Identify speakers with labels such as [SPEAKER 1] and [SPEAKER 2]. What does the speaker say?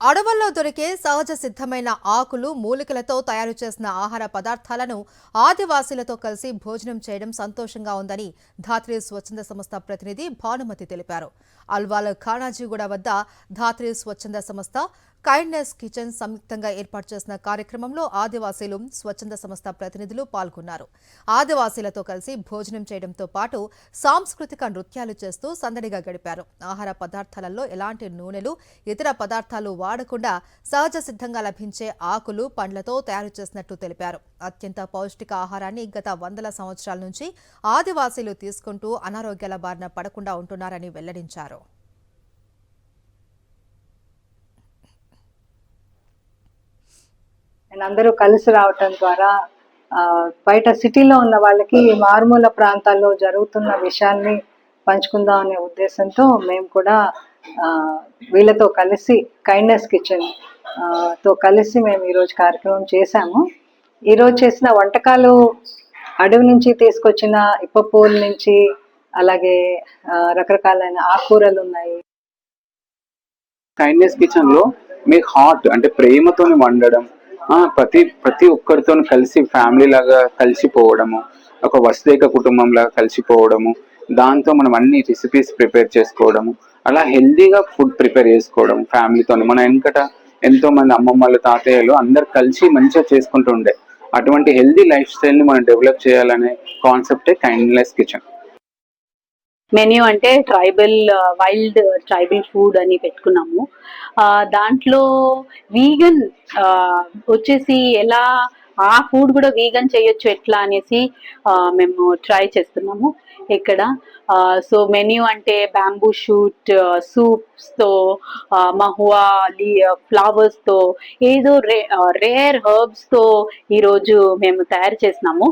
[SPEAKER 1] అడవుల్లో దొరికే సహజ సిద్ధమైన ఆకులు మూలికలతో తయారు చేసిన ఆహార పదార్థాలను ఆదివాసీలతో కలిసి భోజనం చేయడం సంతోషంగా ఉందని ధాత్రి స్వచ్ఛంద సంస్థ ప్రతినిధి భానుమతి తెలిపారు. అల్వాల్ ఖానాజీగూడ వద్ద ధాత్రి స్వచ్ఛంద సంస్థ కైండ్నెస్ కిచెన్ సంయుక్తంగా ఏర్పాటు చేసిన కార్యక్రమంలో ఆదివాసీలు స్వచ్ఛంద సంస్థ ప్రతినిధులు పాల్గొన్నారు. ఆదివాసీలతో కలిసి భోజనం చేయడంతో పాటు సాంస్కృతిక నృత్యాలు చేస్తూ సందడిగా గడిపారు. ఆహార పదార్థాలలో ఎలాంటి నూనెలు, ఇతర పదార్థాలు వాడకుండా సహజ సిద్ధంగా లభించే ఆకులు, పండ్లతో తయారు చేసినట్టు తెలిపారు. అత్యంత పౌష్టిక ఆహారాన్ని గత వందల సంవత్సరాల నుంచి ఆదివాసీలు తీసుకుంటూ అనారోగ్యాల బారిన పడకుండా ఉంటున్నారని వెల్లడించారు.
[SPEAKER 2] అందరూ కలిసి రావటం ద్వారా బయట సిటీలో ఉన్న వాళ్ళకి మారుమూల ప్రాంతాల్లో జరుగుతున్న విషయాల్ని పంచుకుందాం అనే ఉద్దేశంతో మేము కూడా వీళ్ళతో కలిసి కైండ్నెస్ కిచెన్ తో కలిసి మేము ఈరోజు కార్యక్రమం చేశాము. ఈరోజు చేసిన వంటకాలు అడవి నుంచి తీసుకొచ్చిన ఇప్పపూల నుంచి, అలాగే రకరకాలైన ఆకుకూరలు ఉన్నాయి.
[SPEAKER 3] కైండ్నెస్ కిచెన్ లో మీకు హార్ట్ అంటే ప్రేమతోని వండడం, ప్రతి ఒక్కరితో కలిసి ఫ్యామిలీ లాగా కలిసిపోవడము, ఒక వసుదైక కుటుంబం లాగా కలిసిపోవడము, దాంతో మనం అన్ని రెసిపీస్ ప్రిపేర్ చేసుకోవడము, అలా హెల్దీగా ఫుడ్ ప్రిపేర్ చేసుకోవడం ఫ్యామిలీతో. మన వెనకట ఎంతో మంది అమ్మమ్మలు, తాతయ్యలు అందరు కలిసి మంచిగా చేసుకుంటూ ఉండే అటువంటి హెల్దీ లైఫ్ స్టైల్ ని మనం డెవలప్ చేయాలనే కాన్సెప్టే కైండ్నెస్ కిచెన్.
[SPEAKER 4] మెన్యూ అంటే వైల్డ్ ట్రైబల్ ఫుడ్ అని పెట్టుకున్నాము. దాంట్లో వీగన్ వచ్చేసి ఎలా ఆ ఫుడ్ కూడా వీగన్ చేయొచ్చు ఎట్లా అనేసి మేము ట్రై చేస్తున్నాము ఇక్కడ. సో మెన్యూ అంటే బ్యాంబూ షూట్ సూప్స్ తో, మహువా ఫ్లవర్స్ తో, ఏదో రేర్ హర్బ్స్ తో ఈరోజు మేము తయారు చేసినాము.